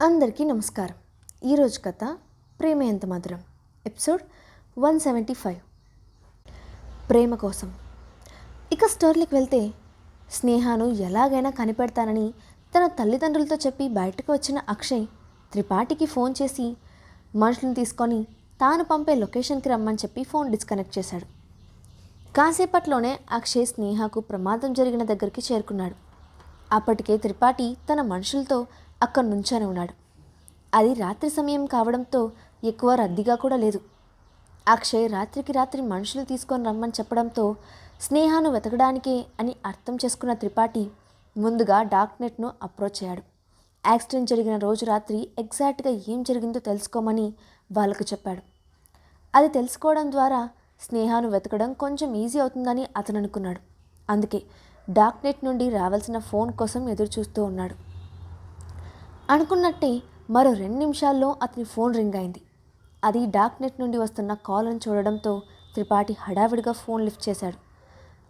అందరికీ నమస్కారం. ఈరోజు కథ ప్రేమ ఎంత మధురం, ఎపిసోడ్ 175. ప్రేమ కోసం. ఇక స్టోరీకి వెళ్తే, స్నేహను ఎలాగైనా కనిపెడతానని తన తల్లిదండ్రులతో చెప్పి బయటకు వచ్చిన అక్షయ్ త్రిపాఠికి ఫోన్ చేసి మనుషులను తీసుకొని తాను పంపే లొకేషన్కి రమ్మని చెప్పి ఫోన్ డిస్కనెక్ట్ చేశాడు. కాసేపట్లోనే అక్షయ్ స్నేహకు ప్రమాదం జరిగిన దగ్గరికి చేరుకున్నాడు. అప్పటికే త్రిపాఠి తన మనుషులతో అక్కడి నుంచొని ఉన్నాడు. అది రాత్రి సమయం కావడంతో ఎక్కువ రద్దీగా కూడా లేదు. అక్షయ్ రాత్రికి రాత్రి మనుషులు తీసుకొని రమ్మని చెప్పడంతో స్నేహను వెతకడానికే అని అర్థం చేసుకున్న త్రిపాఠి ముందుగా డార్క్నెట్ను అప్రోచ్ అయ్యాడు. యాక్సిడెంట్ జరిగిన రోజు రాత్రి ఎగ్జాక్ట్గా ఏం జరిగిందో తెలుసుకోమని వాళ్ళకు చెప్పాడు. అది తెలుసుకోవడం ద్వారా స్నేహను వెతకడం కొంచెం ఈజీ అవుతుందని అతను అనుకున్నాడు. అందుకే డార్క్నెట్ నుండి రావాల్సిన ఫోన్ కోసం ఎదురు చూస్తూ ఉన్నాడు. అనుకున్నట్టే మరో 2 నిమిషాల్లో అతని ఫోన్ రింగ్ అయింది. అది డార్క్నెట్ నుండి వస్తున్న కాల్ అని చూడడంతో త్రిపాఠి హడావిడిగా ఫోన్ లిఫ్ట్ చేశాడు.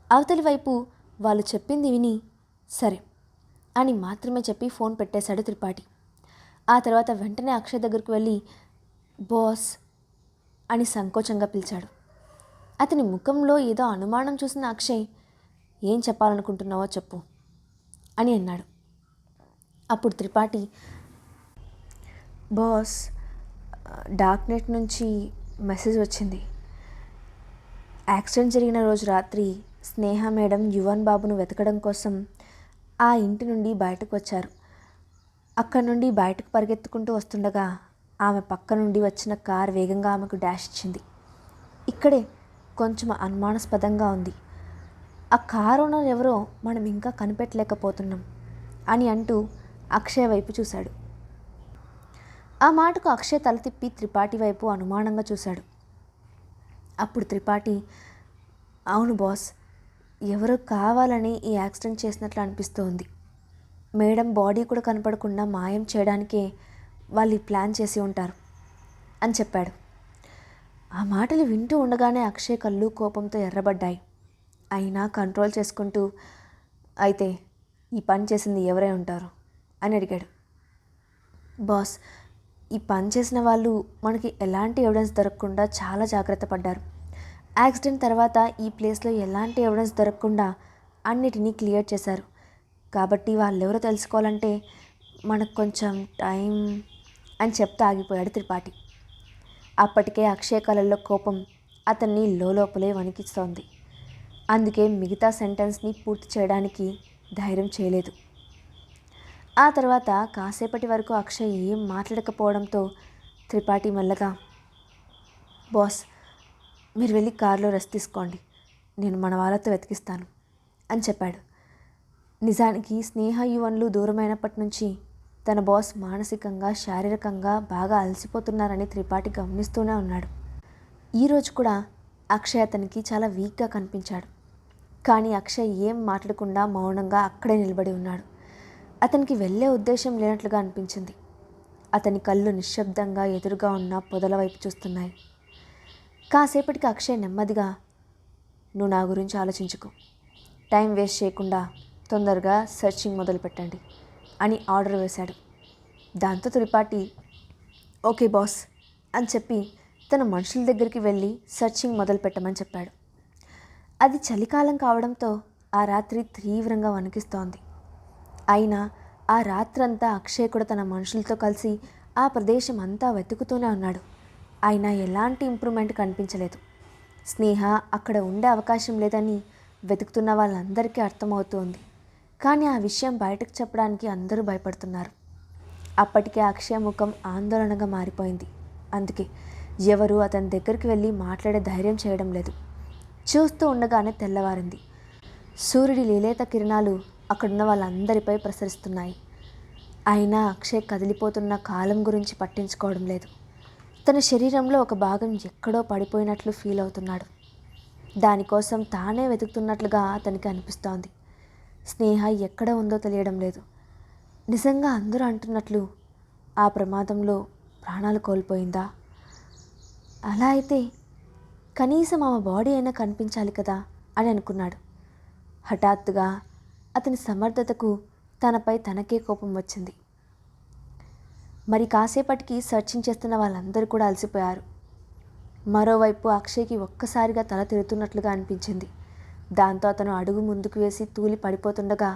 అవతలి వైపు వాళ్ళు చెప్పింది విని సరే అని మాత్రమే చెప్పి ఫోన్ పెట్టేశాడు త్రిపాఠి. ఆ తర్వాత వెంటనే అక్షయ్ దగ్గరకు వెళ్ళి బాస్ అని సంకోచంగా పిలిచాడు. అతని ముఖంలో ఏదో అనుమానం చూసిన అక్షయ్ ఏం చెప్పాలనుకుంటున్నావో చెప్పు అని అన్నాడు. అప్పుడు త్రిపాఠి, బాస్, డార్క్నెట్ నుంచి మెసేజ్ వచ్చింది. యాక్సిడెంట్ జరిగిన రోజు రాత్రి స్నేహ మేడం యువన్ బాబును వెతకడం కోసం ఆ ఇంటి నుండి బయటకు వచ్చారు. అక్కడి నుండి బయటకు పరిగెత్తుకుంటూ వస్తుండగా ఆమె పక్క నుండి వచ్చిన కార్ వేగంగా ఆమెకు డాష్ ఇచ్చింది. ఇక్కడే కొంచెం అనుమానాస్పదంగా ఉంది. ఆ కార్ ఓనర్ ఎవరో మనం ఇంకా కనిపెట్టలేకపోతున్నాం అని అంటూ అక్షయ్ వైపు చూశాడు. ఆ మాటకు అక్షయ్ తల తిప్పి త్రిపాఠి వైపు అనుమానంగా చూశాడు. అప్పుడు త్రిపాఠి, అవును బాస్, ఎవరో కావాలని ఈ యాక్సిడెంట్ చేసినట్లు అనిపిస్తోంది. మేడం బాడీ కూడా కనపడకుండా మాయం చేయడానికే వాళ్ళు ఈ ప్లాన్ చేసి ఉంటారు అని చెప్పాడు. ఆ మాటలు వింటూ ఉండగానే అక్షయ్ కళ్ళు కోపంతో ఎర్రబడ్డాయి. అయినా కంట్రోల్ చేసుకుంటూ, అయితే ఈ పని చేసింది ఎవరై ఉంటారు అని అడిగాడు. బాస్, ఈ పని చేసిన వాళ్ళు మనకి ఎలాంటి ఎవిడెన్స్ దొరకకుండా చాలా జాగ్రత్త పడ్డారు. యాక్సిడెంట్ తర్వాత ఈ ప్లేస్లో ఎలాంటి ఎవిడెన్స్ దొరకకుండా అన్నిటినీ క్లియర్ చేశారు. కాబట్టి వాళ్ళెవరో తెలుసుకోవాలంటే మనకు కొంచెం టైం అని చెప్తూ ఆగిపోయాడు త్రిపాఠి. అప్పటికే అక్షయ్ కళల్లో కోపం అతన్ని లోపలే వణికిస్తోంది. అందుకే మిగతా సెంటెన్స్ని పూర్తి చేయడానికి ధైర్యం చేయలేదు. ఆ తర్వాత కాసేపటి వరకు అక్షయ్ ఏం మాట్లాడకపోవడంతో త్రిపాఠి మెల్లగా, బాస్, మీరు వెళ్ళి కారులో రెస్ట్ తీసుకోండి, నేను మన వాళ్ళతో వెతికిస్తాను అని చెప్పాడు. నిజానికి స్నేహ యువన్లు దూరమైనప్పటి నుంచి తన బాస్ మానసికంగా శారీరకంగా బాగా అలసిపోతున్నారని త్రిపాఠి గమనిస్తూనే ఉన్నాడు. ఈరోజు కూడా అక్షయ్ అతనికి చాలా వీక్గా కనిపించాడు. కానీ అక్షయ్ ఏం మాట్లాడకుండా మౌనంగా అక్కడే నిలబడి ఉన్నాడు. అతనికి వెళ్ళే ఉద్దేశం లేనట్లుగా అనిపించింది. అతని కళ్ళు నిశ్శబ్దంగా ఎదురుగా ఉన్న పొదల వైపు చూస్తున్నాయి. కాసేపటికి అక్షయ్ నెమ్మదిగా, నువ్వు నా గురించి ఆలోచించుకో, టైం వేస్ట్ చేయకుండా తొందరగా సెర్చింగ్ మొదలుపెట్టండి అని ఆర్డర్ వేశాడు. దాంతో త్రిపాఠి ఓకే బాస్ అని చెప్పి తన మనుషుల దగ్గరికి వెళ్ళి సెర్చింగ్ మొదలు పెట్టమని చెప్పాడు. అది చలికాలం కావడంతో ఆ రాత్రి తీవ్రంగా వణికిస్తోంది. అయినా ఆ రాత్రంతా అక్షయ్ కూడా తన మనుషులతో కలిసి ఆ ప్రదేశం అంతా వెతుకుతూనే ఉన్నాడు. అయినా ఎలాంటి ఇంప్రూవ్మెంట్ కనిపించలేదు. స్నేహ అక్కడ ఉండే అవకాశం లేదని వెతుకుతున్న వాళ్ళందరికీ అర్థమవుతోంది. కానీ ఆ విషయం బయటకు చెప్పడానికి అందరూ భయపడుతున్నారు. అప్పటికే అక్షయ్ ముఖం ఆందోళనగా మారిపోయింది. అందుకే ఎవరూ అతని దగ్గరికి వెళ్ళి మాట్లాడే ధైర్యం చేయడం లేదు. చూస్తూ ఉండగానే తెల్లవారింది. సూర్యుడి లేలేత కిరణాలు అక్కడున్న వాళ్ళందరిపై ప్రసరిస్తున్నాయి. అయినా అక్షయ్ కదిలిపోతున్న కాలం గురించి పట్టించుకోవడం లేదు. తన శరీరంలో ఒక భాగం ఎక్కడో పడిపోయినట్లు ఫీల్ అవుతున్నాడు. దానికోసం తానే వెతుకుతున్నట్లుగా అతనికి అనిపిస్తోంది. స్నేహ ఎక్కడ ఉందో తెలియడం లేదు. నిజంగా అందరూ అంటున్నట్లు ఆ ప్రమాదంలో ప్రాణాలు కోల్పోయిందా? అలా అయితే కనీసం ఆమె బాడీ అయినా కనిపించాలి కదా అని అనుకున్నాడు. హఠాత్తుగా అతని సమర్థతకు తనపై తనకే కోపం వచ్చింది. మరి కాసేపటికి సర్చింగ్ చేస్తున్న వాళ్ళందరూ కూడా అలసిపోయారు. మరోవైపు అక్షయ్కి ఒక్కసారిగా తల తిరుగుతున్నట్లుగా అనిపించింది. దాంతో అతను అడుగు ముందుకు వేసి తూలి పడిపోతుండగా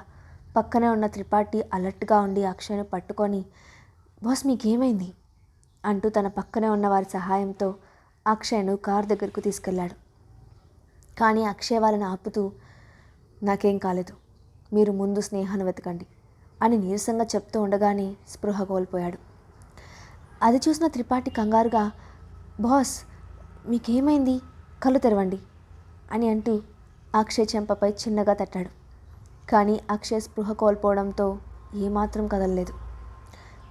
పక్కనే ఉన్న త్రిపాఠి అలర్ట్గా ఉండి అక్షయ్ను పట్టుకొని, బాస్ మీకేమైంది అంటూ తన పక్కనే ఉన్న వారి సహాయంతో అక్షయ్ను కార్ దగ్గరకు తీసుకెళ్లాడు. కానీ అక్షయ్ వాళ్ళని ఆపుతూ, నాకేం కాలేదు, మీరు ముందు స్నేహాన్ని వెతకండి అని నీరసంగా చెప్తూ ఉండగానే స్పృహ కోల్పోయాడు. అది చూసిన త్రిపాఠి కంగారుగా, బాస్ మీకేమైంది, కళ్ళు తెరవండి అని అంటూ అక్షయ్ చెంపపై చిన్నగా తట్టాడు. కానీ అక్షయ్ స్పృహ కోల్పోవడంతో ఏమాత్రం కదలలేదు.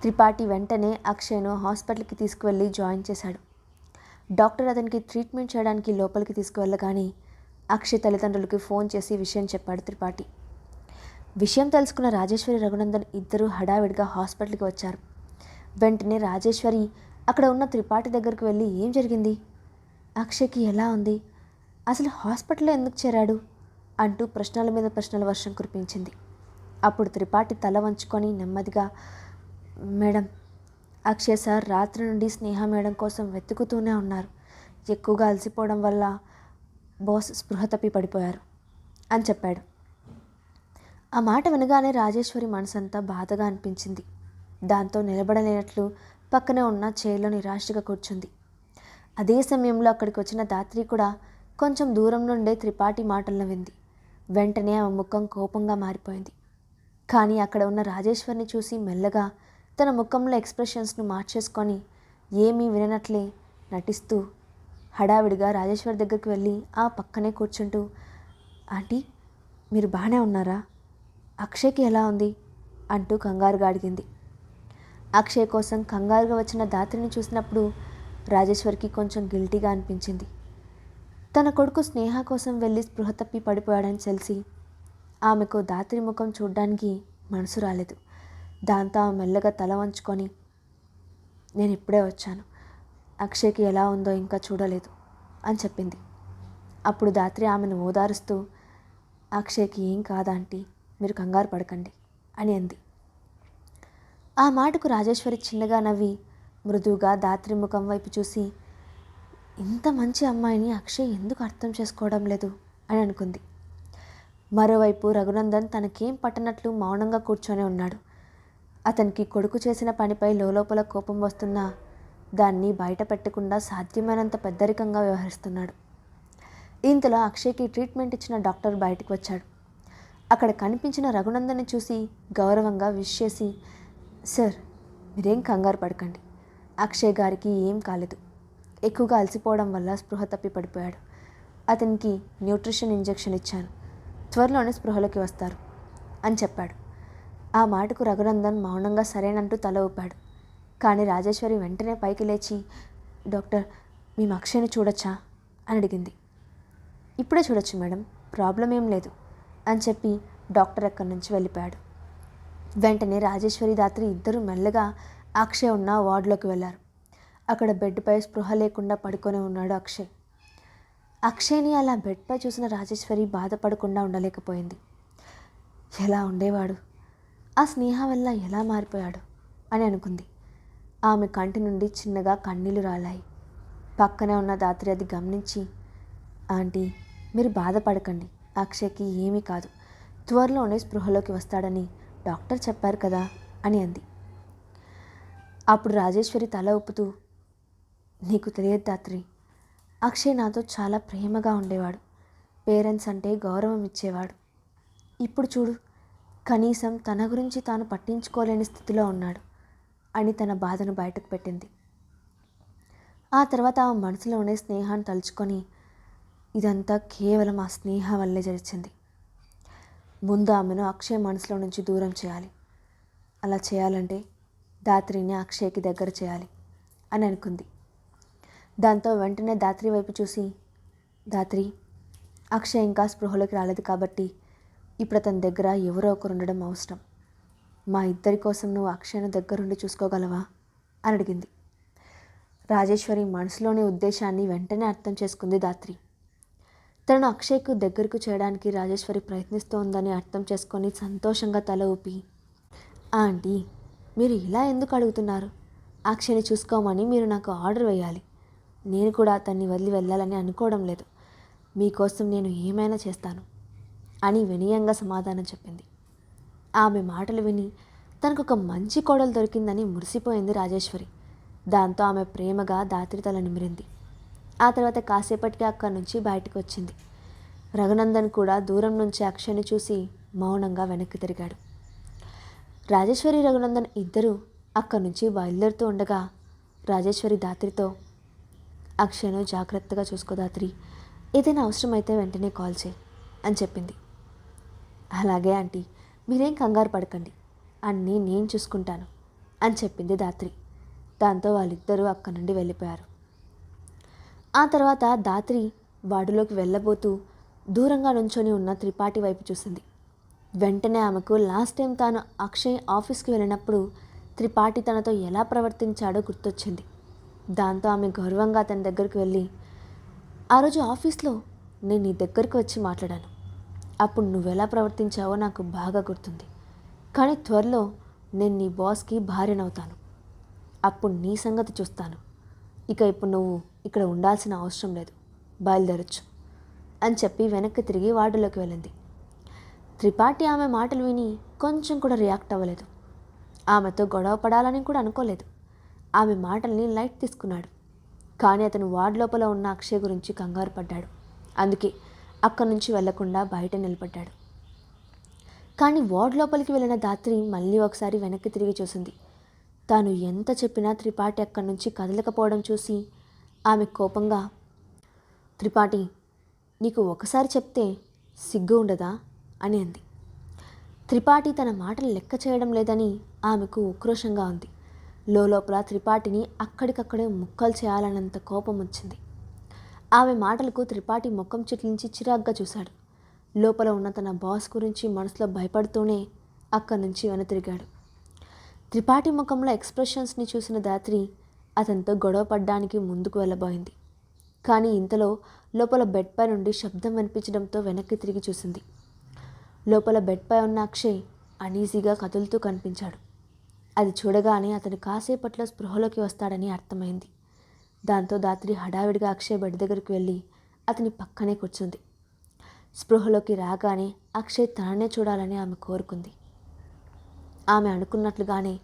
త్రిపాఠి వెంటనే అక్షయ్ను హాస్పిటల్కి తీసుకువెళ్ళి జాయిన్ చేశాడు. డాక్టర్ అతనికి ట్రీట్మెంట్ చేయడానికి లోపలికి తీసుకువెళ్ళగానే అక్షయ్ తల్లిదండ్రులకి ఫోన్ చేసి విషయం చెప్పాడు త్రిపాఠి. విషయం తెలుసుకున్న రాజేశ్వరి, రఘునందన్ ఇద్దరూ హడావిడిగా హాస్పిటల్కి వచ్చారు. వెంటనే రాజేశ్వరి అక్కడ ఉన్న త్రిపాఠి దగ్గరికి వెళ్ళి, ఏం జరిగింది, అక్షయ్కి ఎలా ఉంది, అసలు హాస్పిటల్లో ఎందుకు చేరాడు అంటూ ప్రశ్నల మీద ప్రశ్నల వర్షం కురిపించింది. అప్పుడు త్రిపాఠి తల వంచుకొని నెమ్మదిగా, మేడం, అక్షయ్ సార్ రాత్రి నుండి స్నేహ మేడం కోసం వెతుకుతూనే ఉన్నారు. ఎక్కువగా అలసిపోవడం వల్ల బాస్ స్పృహ తప్పి పడిపోయారు అని చెప్పాడు. ఆ మాట వినగానే రాజేశ్వరి మనసంతా బాధగా అనిపించింది. దాంతో నిలబడలేనట్లు పక్కనే ఉన్న చైర్లో నిరాశగా కూర్చుంది. అదే సమయంలో అక్కడికి వచ్చిన దాత్రి కూడా కొంచెం దూరం నుండే త్రిపాఠి మాటలను వింది. వెంటనే ఆమె ముఖం కోపంగా మారిపోయింది. కానీ అక్కడ ఉన్న రాజేశ్వరిని చూసి మెల్లగా తన ముఖంలో ఎక్స్ప్రెషన్స్ను మార్చేసుకొని ఏమీ విననట్లే నటిస్తూ హడావిడిగా రాజేశ్వరి దగ్గరికి వెళ్ళి ఆ పక్కనే కూర్చుంటూ, ఆంటీ మీరు బాగానే ఉన్నారా, అక్షయ్కి ఎలా ఉంది అంటూ కంగారుగా అడిగింది. అక్షయ్ కోసం కంగారుగా వచ్చిన దాత్రిని చూసినప్పుడు రాజేశ్వరికి కొంచెం గిల్టీగా అనిపించింది. తన కొడుకు స్నేహ కోసం వెళ్ళి స్పృహ తప్పి పడిపోయాడని తెలిసి ఆమెకు దాత్రి ముఖం చూడ్డానికి మనసు రాలేదు. దాంతో ఆమె మెల్లగా తల వంచుకొని, నేను ఇప్పుడే వచ్చాను, అక్షయ్కి ఎలా ఉందో ఇంకా చూడలేదు అని చెప్పింది. అప్పుడు దాత్రి ఆమెను ఓదారుస్తూ, అక్షయ్కి ఏం కాదాంటీ, మీరు కంగారు పడకండి అని అంది. ఆ మాటకు రాజేశ్వరి చిన్నగా నవ్వి మృదువుగా దాత్రి ముఖం వైపు చూసి, ఇంత మంచి అమ్మాయిని అక్షయ్ ఎందుకు అర్థం చేసుకోవడం లేదు అని అనుకుంది. మరోవైపు రఘునందన్ తనకేం పట్టనట్లు మౌనంగా కూర్చొని ఉన్నాడు. అతనికి కొడుకు చేసిన పనిపై లోలోపల కోపం వస్తున్నా దాన్ని బయట పెట్టకుండా సాధ్యమైనంత పెద్దరికంగా వ్యవహరిస్తున్నాడు. ఇంతలో అక్షయ్కి ట్రీట్మెంట్ ఇచ్చిన డాక్టర్ బయటకు వచ్చాడు. అక్కడ కనిపించిన రఘునందన్ని చూసి గౌరవంగా విష్ చేసి, సార్ మీరేం కంగారు పడకండి, అక్షయ్ గారికి ఏం కాలేదు, ఎక్కువగా అలసిపోవడం వల్ల స్పృహ తప్పి పడిపోయాడు, అతనికి న్యూట్రిషన్ ఇంజెక్షన్ ఇచ్చాను, త్వరలోనే స్పృహలోకి వస్తారు అని చెప్పాడు. ఆ మాటకు రఘునందన్ మౌనంగా సరేనంటూ తల ఊపాడు. కానీ రాజేశ్వరి వెంటనే పైకి లేచి, డాక్టర్ మేము అక్షయ్ని చూడొచ్చా అని అడిగింది. ఇప్పుడే చూడొచ్చు మేడం, ప్రాబ్లం ఏం లేదు అని చెప్పి డాక్టర్ అక్కడి నుంచి వెళ్ళిపోయాడు. వెంటనే రాజేశ్వరి, దాత్రి ఇద్దరూ మెల్లగా అక్షయ్ ఉన్న వార్డులోకి వెళ్ళారు. అక్కడ బెడ్పై స్పృహ లేకుండా పడుకొని ఉన్నాడు అక్షయ్. అక్షయ్ని అలా బెడ్పై చూసిన రాజేశ్వరి బాధపడకుండా ఉండలేకపోయింది. ఎలా ఉండేవాడు, ఆ స్నేహ వల్ల ఎలా మారిపోయాడు అని అనుకుంది. ఆమె కంటి నుండి చిన్నగా కన్నీళ్లు రాలాయి. పక్కనే ఉన్న దాత్రి అది గమనించి, ఆంటీ మీరు బాధపడకండి, అక్షయ్కి ఏమీ కాదు, త్వరలోనే స్పృహలోకి వస్తాడని డాక్టర్ చెప్పారు కదా అని అంది. అప్పుడు రాజేశ్వరి తల ఊపుతూ, నీకు తెలియదు దాత్రి, అక్షయ్ నాతో చాలా ప్రేమగా ఉండేవాడు, పేరెంట్స్ అంటే గౌరవం ఇచ్చేవాడు. ఇప్పుడు చూడు, కనీసం తన గురించి తాను పట్టించుకోలేని స్థితిలో ఉన్నాడు అని తన బాధను బయటకు పెట్టింది. ఆ తర్వాత ఆమె మనసులోనే స్నేహాన్ని తలుచుకొని, ఇదంతా కేవలం ఆ స్నేహ వల్లే జరిచింది, ముందు ఆమెను అక్షయ్ మనసులో నుంచి దూరం చేయాలి, అలా చేయాలంటే దాత్రిని అక్షయ్కి దగ్గర చేయాలి అని అనుకుంది. దాంతో వెంటనే దాత్రి వైపు చూసి, దాత్రి అక్షయ్ ఇంకా స్పృహలోకి రాలేదు కాబట్టి ఇప్పుడు అతని దగ్గర ఎవరో ఒకరు ఉండడం అవసరం, మా ఇద్దరి కోసం నువ్వు అక్షయ్ను దగ్గరుండి చూసుకోగలవా అని అడిగింది. రాజేశ్వరి మనసులోని ఉద్దేశాన్ని వెంటనే అర్థం చేసుకుంది దాత్రి. తనను అక్షయ్కు దగ్గరకు చేయడానికి రాజేశ్వరి ప్రయత్నిస్తోందని అర్థం చేసుకొని సంతోషంగా తల ఊపి, ఆంటీ మీరు ఇలా ఎందుకు అడుగుతున్నారు, అక్షయ్ని చూసుకోమని మీరు నాకు ఆర్డర్ వేయాలి. నేను కూడా అతన్ని వదిలి వెళ్ళాలని అనుకోవడం లేదు. మీకోసం నేను ఏమైనా చేస్తాను అని వినయంగా సమాధానం చెప్పింది. ఆమె మాటలు విని తనకు ఒక మంచి కోడలు దొరికిందని మురిసిపోయింది రాజేశ్వరి. దాంతో ఆమె ప్రేమగా దాత్రి తల నిమిరింది. ఆ తర్వాత కాసేపటికి అక్కడి నుంచి బయటకు వచ్చింది. రఘునందన్ కూడా దూరం నుంచి అక్షయ్ని చూసి మౌనంగా వెనక్కి తిరిగాడు. రాజేశ్వరి రఘునందన్ ఇద్దరూ అక్కడి నుంచి బయలుదేరుతూ ఉండగా రాజేశ్వరి దాత్రితో, అక్షయ్ను జాగ్రత్తగా చూసుకో దాత్రి, ఏదైనా అవసరమైతే వెంటనే కాల్ చేయి అని చెప్పింది. అలాగే ఆంటీ, మీరేం కంగారు పడకండి, అన్నీ నేను చూసుకుంటాను అని చెప్పింది దాత్రి. దాంతో వాళ్ళిద్దరూ అక్కడి నుండి వెళ్ళిపోయారు. ఆ తర్వాత దాత్రి వార్డులోకి వెళ్ళబోతూ దూరంగా నుంచొని ఉన్న త్రిపాఠి వైపు చూసింది. వెంటనే ఆమెకు లాస్ట్ టైం తాను అక్షయ్ ఆఫీస్కి వెళ్ళినప్పుడు త్రిపాఠి తనతో ఎలా ప్రవర్తించాడో గుర్తొచ్చింది. దాంతో ఆమె గౌరవంగా అతని దగ్గరికి వెళ్ళి, ఆ రోజు ఆఫీస్లో నేను నీ దగ్గరికి వచ్చి మాట్లాడాను. అప్పుడు నువ్వెలా ప్రవర్తించావో నాకు బాగా గుర్తుంది. కానీ త్వరలో నేను నీ బాస్కి భార్యనవుతాను. అప్పుడు నీ సంగతి చూస్తాను. ఇక ఇప్పుడు నువ్వు ఇక్కడ ఉండాల్సిన అవసరం లేదు, బయలుదేరొచ్చు అని చెప్పి వెనక్కి తిరిగి వార్డులోకి వెళ్ళింది. త్రిపాఠి ఆమె మాటలు విని కొంచెం కూడా రియాక్ట్ అవ్వలేదు. ఆమెతో గొడవ పడాలని కూడా అనుకోలేదు. ఆమె మాటల్ని లైట్ తీసుకున్నాడు. కానీ అతను వార్డు లోపల ఉన్న అక్షయ్ గురించి కంగారు పడ్డాడు. అందుకే అక్కడి నుంచి వెళ్లకుండా బయట నిలబడ్డాడు. కానీ వార్డు లోపలికి వెళ్ళిన దాత్రి మళ్ళీ ఒకసారి వెనక్కి తిరిగి చూసింది. తాను ఎంత చెప్పినా త్రిపాఠి అక్కడి నుంచి కదలకపోవడం చూసి ఆమె కోపంగా, త్రిపాఠి, నీకు ఒకసారి చెప్తే సిగ్గు ఉండదా అని అంది. త్రిపాఠి తన మాటలు లెక్క చేయడం లేదని ఆమెకు ఉక్రోషంగా ఉంది. లోపల త్రిపాఠిని అక్కడికక్కడే ముక్కలు చేయాలన్నంత కోపం వచ్చింది. ఆమె మాటలకు త్రిపాఠి ముఖం చిట్లించి చిరాగ్గా చూశాడు. లోపల ఉన్న తన బాస్ గురించి మనసులో భయపడుతూనే అక్కడి నుంచి వెనుతిరిగాడు. త్రిపాఠి ముఖంలో ఎక్స్ప్రెషన్స్ని చూసిన దాత్రి అతనితో గొడవ పడ్డానికి ముందుకు వెళ్ళబోయింది. కానీ ఇంతలో లోపల బెడ్పై నుండి శబ్దం వినిపించడంతో వెనక్కి తిరిగి చూసింది. లోపల బెడ్పై ఉన్న అక్షయ్ అనీజీగా కదులుతూ కనిపించాడు. అది చూడగానే అతను కాసేపట్లో స్పృహలోకి వస్తాడని అర్థమైంది. దాంతో దాత్రి హడావిడిగా అక్షయ్ బెడ్ దగ్గరికి వెళ్ళి అతని పక్కనే కూర్చుంది. స్పృహలోకి రాగానే అక్షయ్ తననే చూడాలని ఆమె కోరుకుంది. ఆమె అనుకున్నట్లుగానే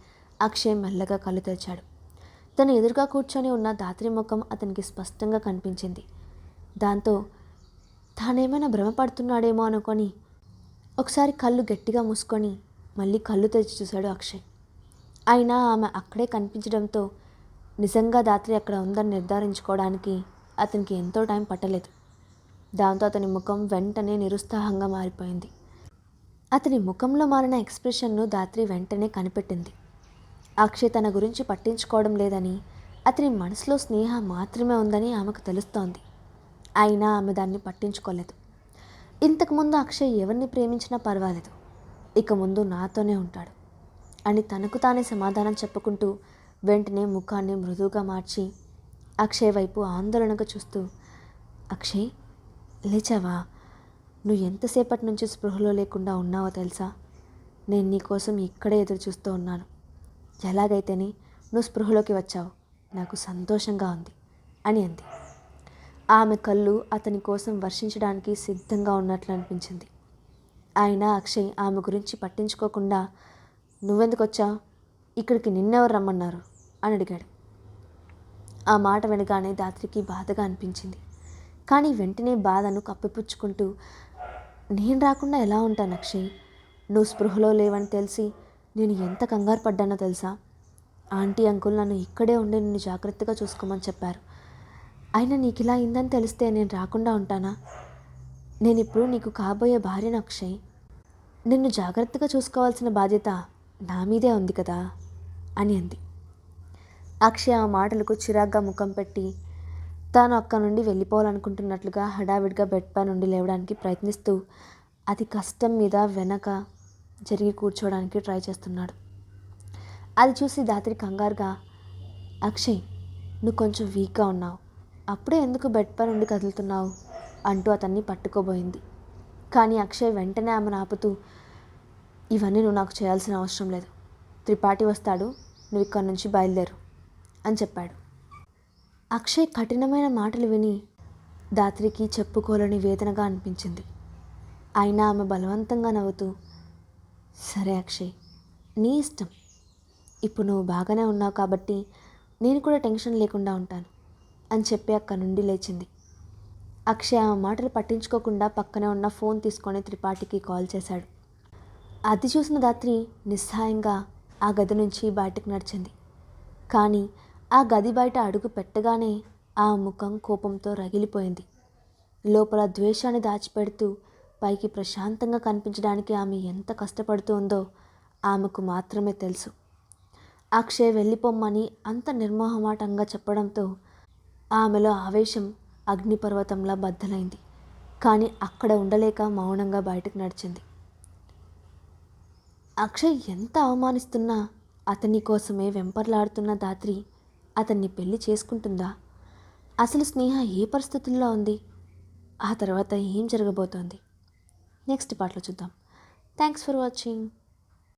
అక్షయ్ మెల్లగా కళ్ళు తెరిచాడు. తను ఎదురుగా కూర్చొని ఉన్న దాత్రి ముఖం అతనికి స్పష్టంగా కనిపించింది. దాంతో తానేమైనా భ్రమపడుతున్నాడేమో అనుకొని ఒకసారి కళ్ళు గట్టిగా మూసుకొని మళ్ళీ కళ్ళు తెరిచి చూశాడు అక్షయ్. అయినా ఆమె అక్కడే కనిపించడంతో నిజంగా దాత్రి అక్కడ ఉందని నిర్ధారించుకోవడానికి అతనికి ఎంతో టైం పట్టలేదు. దాంతో అతని ముఖం వెంటనే నిరుత్సాహంగా మారిపోయింది. అతని ముఖంలో మారిన ఎక్స్ప్రెషన్ను దాత్రి వెంటనే కనిపెట్టింది. అక్షయ్ తన గురించి పట్టించుకోవడం లేదని, అతని మనసులో స్నేహ మాత్రమే ఉందని ఆమెకు తెలుస్తోంది. అయినా ఆమె దాన్ని పట్టించుకోలేదు. ఇంతకుముందు అక్షయ్ ఎవరిని ప్రేమించినా పర్వాలేదు, ఇక ముందు నాతోనే ఉంటాడు అని తనకు తానే సమాధానం చెప్పుకుంటూ వెంటనే ముఖాన్ని మృదువుగా మార్చి అక్షయ్ వైపు ఆందోళనగా చూస్తూ, అక్షయ్, లేచావా? నువ్వు ఎంతసేపటి నుంచి స్పృహలో లేకుండా ఉన్నావో తెలుసా? నేను నీకోసం ఇక్కడే ఎదురు చూస్తూ ఉన్నాను. ఎలాగైతేనే నువ్వు స్పృహలోకి వచ్చావు, నాకు సంతోషంగా ఉంది అని అంది. ఆమె కళ్ళు అతని కోసం వర్షించడానికి సిద్ధంగా ఉన్నట్లు అనిపించింది. అయినా అక్షయ్ ఆమె గురించి పట్టించుకోకుండా, నువ్వెందుకు వచ్చావు? ఇక్కడికి నిన్నెవరు రమ్మన్నారు అని అడిగాడు. ఆ మాట వినగానే దాత్రికి బాధగా అనిపించింది. కానీ వెంటనే బాధను కప్పిపుచ్చుకుంటూ, నేను రాకుండా ఎలా ఉంటాను అక్షయ్? నువ్వు స్పృహలో లేవని తెలిసి నేను ఎంత కంగారు పడ్డానో తెలుసా? ఆంటీ అంకుల్ నన్ను ఇక్కడే ఉండి నిన్ను జాగ్రత్తగా చూసుకోమని చెప్పారు. అయినా నీకు ఇలా అయిందని తెలిస్తే నేను రాకుండా ఉంటానా? నేను ఇప్పుడు నీకు కాబోయే భార్యను అక్షయ్. నిన్ను జాగ్రత్తగా చూసుకోవాల్సిన బాధ్యత నా మీదే ఉంది కదా అని అంది. అక్షయ్ ఆ మాటలకు చిరాగ్గా ముఖం పెట్టి తాను అక్కడి నుండి వెళ్ళిపోవాలనుకుంటున్నట్లుగా హడావిడిగా బెడ్పై నుండి లేవడానికి ప్రయత్నిస్తూ అతి కష్టం మీద వెనక జరిగి కూర్చోవడానికి ట్రై చేస్తున్నాడు. అది చూసి దాత్రి కంగారుగా, అక్షయ్, నువ్వు కొంచెం వీక్గా ఉన్నావు, అప్పుడే ఎందుకు బెడ్పై నుండి కదులుతున్నావు అంటూ అతన్ని పట్టుకోబోయింది. కానీ అక్షయ్ వెంటనే ఆమెను ఆపుతూ, ఇవన్నీ నువ్వు నాకు చేయాల్సిన అవసరం లేదు. త్రిపాఠి వస్తాడు, నువ్వు ఇక్కడి నుంచి బయలుదేరు అని చెప్పాడు. అక్షయ్ కఠినమైన మాటలు విని ధాత్రికి చెప్పుకోలేని వేదనగా అనిపించింది. అయినా ఆమె బలవంతంగా నవ్వుతూ, సరే అక్షయ్, నీ ఇష్టం. ఇప్పుడు నువ్వు బాగానే ఉన్నావు కాబట్టి నేను కూడా టెన్షన్ లేకుండా ఉంటాను అని చెప్పి అక్కడి నుండి లేచింది. అక్షయ్ ఆమె మాటలు పట్టించుకోకుండా పక్కనే ఉన్న ఫోన్ తీసుకొని త్రిపాఠికి కాల్ చేశాడు. అది చూసిన ధాత్రి నిస్సహాయంగా ఆ గది నుంచి బయటకు నడిచింది. కానీ ఆ గది బయట అడుగు పెట్టగానే ఆ ముఖం కోపంతో రగిలిపోయింది. లోపల ద్వేషాన్ని దాచిపెడుతూ పైకి ప్రశాంతంగా కనిపించడానికి ఆమె ఎంత కష్టపడుతుందో ఆమెకు మాత్రమే తెలుసు. అక్షయ్ వెళ్ళిపోమ్మని అంత నిర్మోహమాటంగా చెప్పడంతో ఆమెలో ఆవేశం అగ్నిపర్వతంలా బద్దలైంది. కానీ అక్కడ ఉండలేక మౌనంగా బయటకు నడిచింది. అక్షయ్ ఎంత అవమానిస్తున్నా అతని కోసమే వెంపర్లాడుతున్న ధాత్రి అతన్ని పెళ్లి చేసుకుంటుందా? అసలు స్నేహ ఏ పరిస్థితుల్లో ఉంది? ఆ తర్వాత ఏం జరగబోతోంది? నెక్స్ట్ పార్ట్లో చూద్దాం. Thanks for watching.